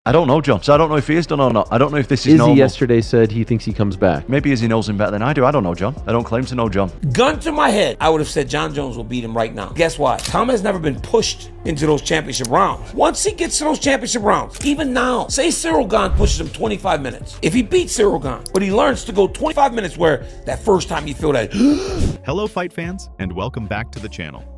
I don't know, John. So I don't know if he is done or not. I don't know if this is Izzy normal. yesterday said he thinks he comes back. Maybe Izzy knows him better than I do. I don't know, John. I don't claim to know John. Gun to my head, I would have said Jon Jones will beat him right now. Guess why? Tom has never been pushed into those championship rounds. Once he gets to those championship rounds, even now, say Cyril Gane pushes him 25 minutes. If he beats Cyril Gane, but he learns to go 25 minutes where that first time you feel that. Hello, fight fans, and welcome back to the channel.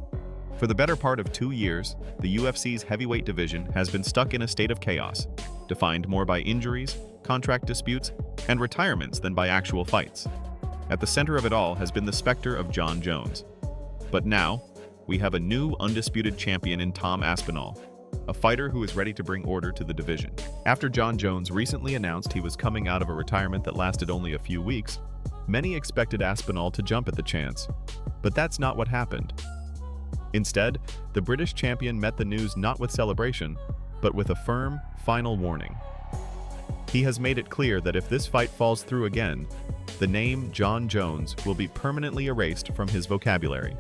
For the better part of 2 years, the UFC's heavyweight division has been stuck in a state of chaos, defined more by injuries, contract disputes, and retirements than by actual fights. At the center of it all has been the specter of Jon Jones. But now, we have a new undisputed champion in Tom Aspinall, a fighter who is ready to bring order to the division. After Jon Jones recently announced he was coming out of a retirement that lasted only a few weeks, many expected Aspinall to jump at the chance. But that's not what happened. Instead, the British champion met the news not with celebration, but with a firm, final warning. He has made it clear that if this fight falls through again, the name Jon Jones will be permanently erased from his vocabulary.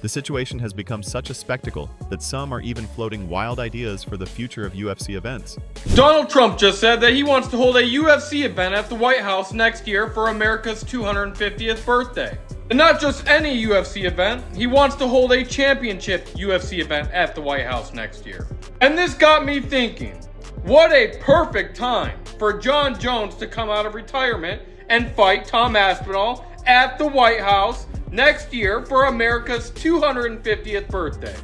The situation has become such a spectacle that some are even floating wild ideas for the future of UFC events. Donald Trump just said that he wants to hold a UFC event at the White House next year for America's 250th birthday. And not just any UFC event, he wants to hold a championship UFC event at the White House next year. And this got me thinking, what a perfect time for Jon Jones to come out of retirement and fight Tom Aspinall at the White House next year for America's 250th birthday.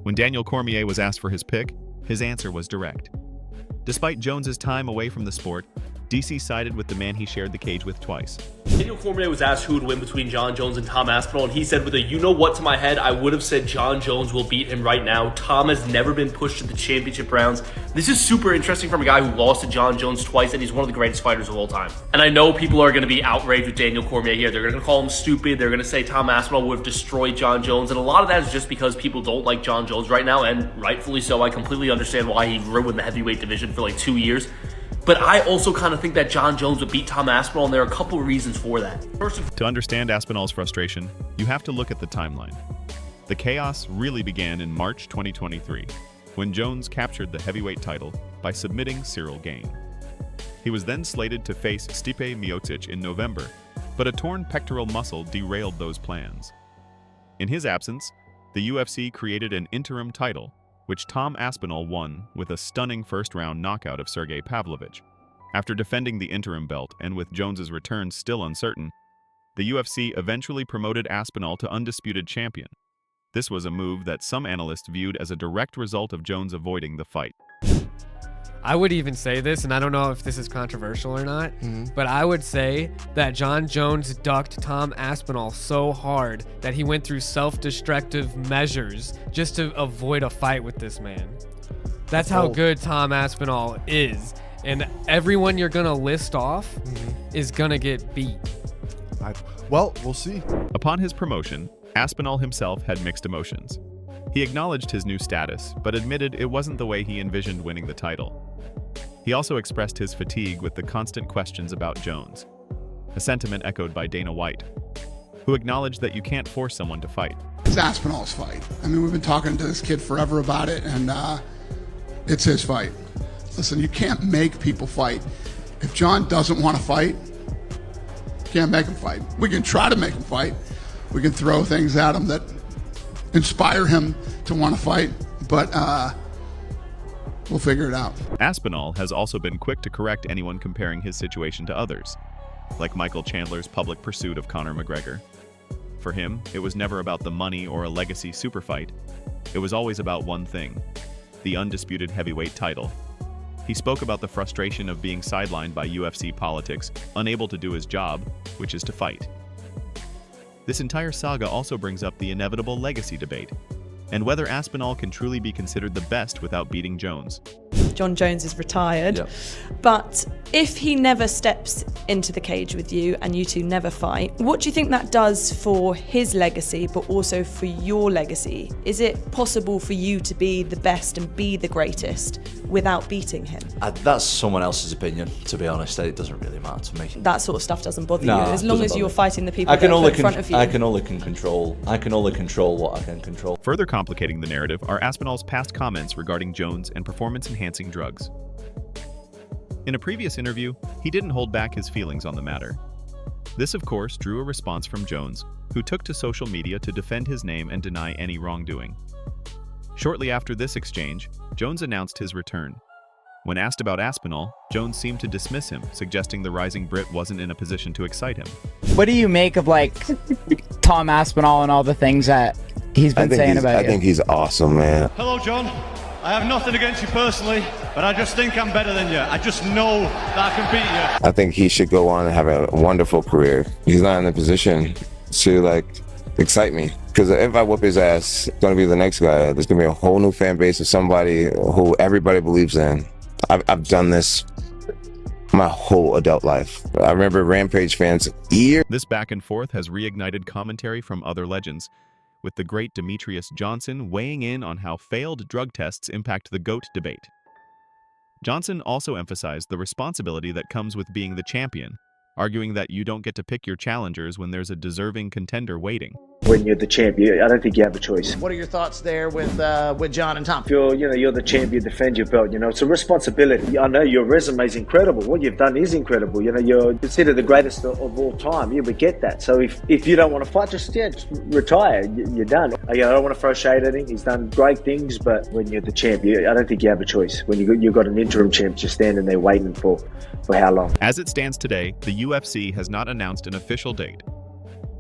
When Daniel Cormier was asked for his pick, his answer was direct. Despite Jones's time away from the sport, DC sided with the man he shared the cage with twice. Daniel Cormier was asked who would win between Jon Jones and Tom Aspinall, and he said with a you-know-what to my head, I would have said Jon Jones will beat him right now. Tom has never been pushed to the championship rounds. This is super interesting from a guy who lost to Jon Jones twice, and he's one of the greatest fighters of all time. And I know people are going to be outraged with Daniel Cormier here. They're going to call him stupid. They're going to say Tom Aspinall would have destroyed Jon Jones, and a lot of that is just because people don't like Jon Jones right now, and rightfully so. I completely understand why he ruined the heavyweight division for like 2 years. But I also kind of think that Jon Jones would beat Tom Aspinall, and there are a couple of reasons for that. To understand Aspinall's frustration, you have to look at the timeline. The chaos really began in March 2023, when Jones captured the heavyweight title by submitting Cyril Gane. He was then slated to face Stipe Miocic in November, but a torn pectoral muscle derailed those plans. In his absence, the UFC created an interim title, which Tom Aspinall won with a stunning first-round knockout of Sergey Pavlovich. After defending the interim belt and with Jones's return still uncertain, the UFC eventually promoted Aspinall to undisputed champion. This was a move that some analysts viewed as a direct result of Jones avoiding the fight. I would even say this, and I don't know if this is controversial or not, but I would say that Jon Jones ducked Tom Aspinall so hard that he went through self-destructive measures just to avoid a fight with this man. That's how good Tom Aspinall is. And everyone you're going to list off is going to get beat. Well, we'll see. Upon his promotion, Aspinall himself had mixed emotions. He acknowledged his new status, but admitted it wasn't the way he envisioned winning the title. He also expressed his fatigue with the constant questions about Jones, a sentiment echoed by Dana White, who acknowledged that you can't force someone to fight. It's Aspinall's fight. I mean, we've been talking to this kid forever about it, and it's his fight. Listen, you can't make people fight. If Jon doesn't want to fight, you can't make him fight. We can try to make him fight. We can throw things at him that inspire him to want to fight, but we'll figure it out. Aspinall has also been quick to correct anyone comparing his situation to others, like Michael Chandler's public pursuit of Conor McGregor. For him, it was never about the money or a legacy super fight. It was always about one thing: the undisputed heavyweight title. He spoke about the frustration of being sidelined by UFC politics, unable to do his job, which is to fight. This entire saga also brings up the inevitable legacy debate, and whether Aspinall can truly be considered the best without beating Jones. Jon Jones is retired, but if he never steps into the cage with you and you two never fight, what do you think that does for his legacy, but also for your legacy? Is it possible for you to be the best and be the greatest without beating him? That's someone else's opinion, to be honest. It doesn't really matter to me. That sort of stuff doesn't bother No, you, as long as you're fighting the people I that can are only put in front of you. I can only control what I can control. Further complicating the narrative are Aspinall's past comments regarding Jones and performance-enhancing drugs. In a previous interview, he didn't hold back his feelings on the matter. This, of course, drew a response from Jones, who took to social media to defend his name and deny any wrongdoing. Shortly after this exchange, Jones announced his return. When asked about Aspinall, Jones seemed to dismiss him, suggesting the rising Brit wasn't in a position to excite him. What do you make of, like, Tom Aspinall and all the things that he's been saying about you? I think he's awesome, man. Hello, John. I have nothing against you personally, but I just think I'm better than you. I just know that I can beat you. I think he should go on and have a wonderful career. He's not in a position to, like, excite me. Because if I whoop his ass, it's going to be the next guy. There's going to be a whole new fan base of somebody who everybody believes in. I've done this my whole adult life. I remember Rampage fans years. This back and forth has reignited commentary from other legends, with the great Demetrius Johnson weighing in on how failed drug tests impact the GOAT debate. Johnson also emphasized the responsibility that comes with being the champion, arguing that you don't get to pick your challengers when there's a deserving contender waiting. When you're the champion, I don't think you have a choice. What are your thoughts there with Jon and Tom? If you're the champion, defend your belt. It's a responsibility. I know your resume is incredible. What you've done is incredible. You're considered the greatest of all time. We get that. So if you don't want to fight, just retire. You're done. I don't want to throw shade at him. He's done great things, but when you're the champion, I don't think you have a choice. When you've got an interim champ just standing there waiting for how long? As it stands today, the UFC has not announced an official date.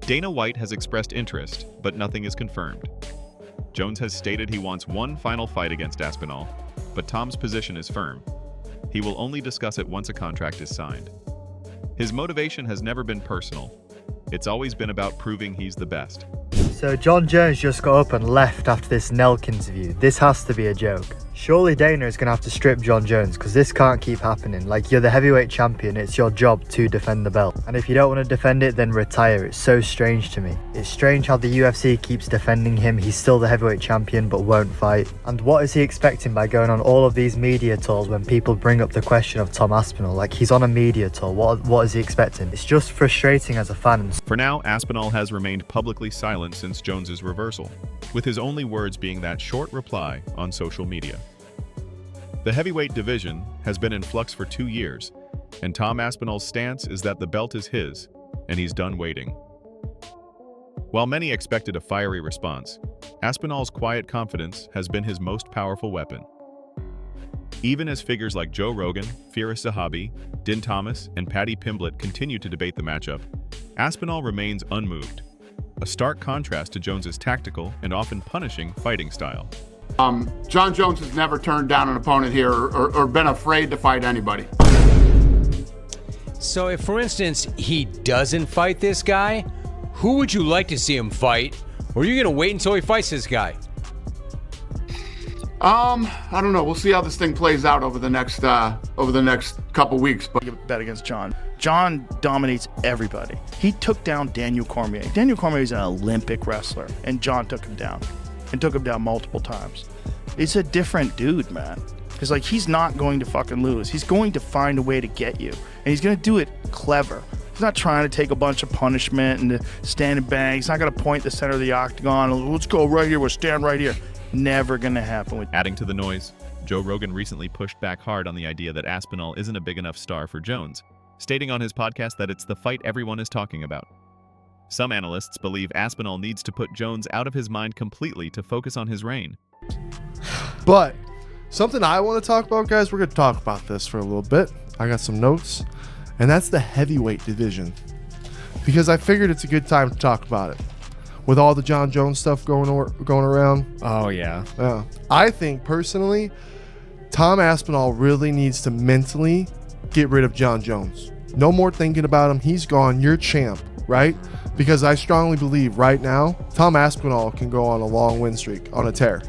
Dana White has expressed interest, but nothing is confirmed. Jones has stated he wants one final fight against Aspinall, but Tom's position is firm. He will only discuss it once a contract is signed. His motivation has never been personal. It's always been about proving he's the best. So Jon Jones just got up and left after this Nelk interview. This has to be a joke. Surely Dana is going to have to strip Jon Jones because this can't keep happening. Like, you're the heavyweight champion, it's your job to defend the belt. And if you don't want to defend it, then retire. It's so strange to me. It's strange how the UFC keeps defending him. He's still the heavyweight champion but won't fight. And what is he expecting by going on all of these media tours when people bring up the question of Tom Aspinall? Like, he's on a media tour. What is he expecting? It's just frustrating as a fan. For now, Aspinall has remained publicly silent since Jones's reversal, with his only words being that short reply on social media. The heavyweight division has been in flux for 2 years, and Tom Aspinall's stance is that the belt is his, and he's done waiting. While many expected a fiery response, Aspinall's quiet confidence has been his most powerful weapon. Even as figures like Joe Rogan, Firas Zahabi, Din Thomas, and Paddy Pimblett continue to debate the matchup, Aspinall remains unmoved, a stark contrast to Jones's tactical and often punishing fighting style. Jon Jones has never turned down an opponent here or been afraid to fight anybody. So if, for instance, he doesn't fight this guy, who would you like to see him fight? Or are you going to wait until he fights this guy? I don't know. We'll see how this thing plays out over the next couple weeks. But bet against Jon. Jon dominates everybody. He took down Daniel Cormier. Daniel Cormier is an Olympic wrestler, and Jon took him down, and took him down multiple times. It's a different dude, man. It's like, he's not going to fucking lose. He's going to find a way to get you, and he's going to do it clever. He's not trying to take a bunch of punishment and to stand and bang. He's not going to point the center of the octagon. Let's go right here. We'll stand right here. Never going to happen. Adding to the noise, Joe Rogan recently pushed back hard on the idea that Aspinall isn't a big enough star for Jones, stating on his podcast that it's the fight everyone is talking about. Some analysts believe Aspinall needs to put Jones out of his mind completely to focus on his reign. But something I want to talk about, guys, we're going to talk about this for a little bit. I got some notes, and that's the heavyweight division, because I figured it's a good time to talk about it. With all the Jon Jones stuff going around. Oh, yeah. I think, personally, Tom Aspinall really needs to mentally get rid of Jon Jones. No more thinking about him. He's gone. You're champ, right? Because I strongly believe right now, Tom Aspinall can go on a long win streak, on a tear.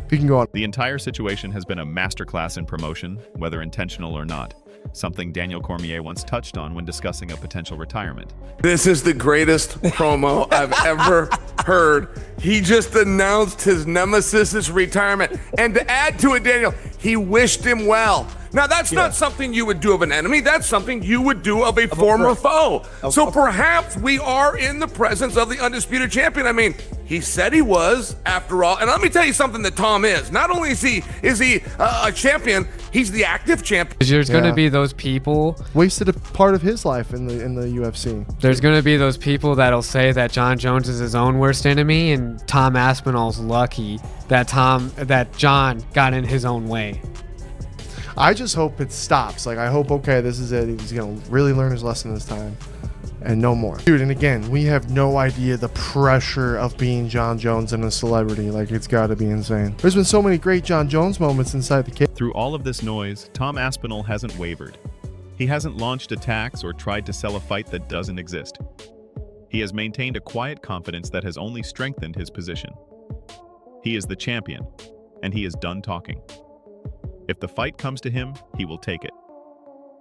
He can go on. The entire situation has been a masterclass in promotion, whether intentional or not. Something Daniel Cormier once touched on when discussing a potential retirement. This is the greatest promo I've ever heard. He just announced his nemesis's retirement. And to add to it, Daniel, he wished him well. Now, that's not something you would do of an enemy. That's something you would do of a former foe. So perhaps we are in the presence of the undisputed champion. I mean, he said he was, after all. And let me tell you something that Tom is. Not only is he a champion, he's the active champion. There's going to be those people. Wasted a part of his life in the UFC. There's going to be those people that'll say that Jon Jones is his own worst enemy, and Tom Aspinall's lucky that Jon got in his own way. I just hope it stops. Like, I hope, okay, this is it. He's going to really learn his lesson this time and no more. Dude, and again, we have no idea the pressure of being Jon Jones and a celebrity. Like, it's got to be insane. There's been so many great Jon Jones moments inside the cage. Through all of this noise, Tom Aspinall hasn't wavered. He hasn't launched attacks or tried to sell a fight that doesn't exist. He has maintained a quiet confidence that has only strengthened his position. He is the champion, and he is done talking. If the fight comes to him, he will take it.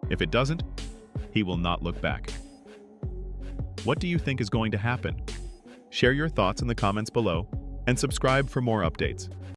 If it doesn't, he will not look back. What do you think is going to happen? Share your thoughts in the comments below and subscribe for more updates.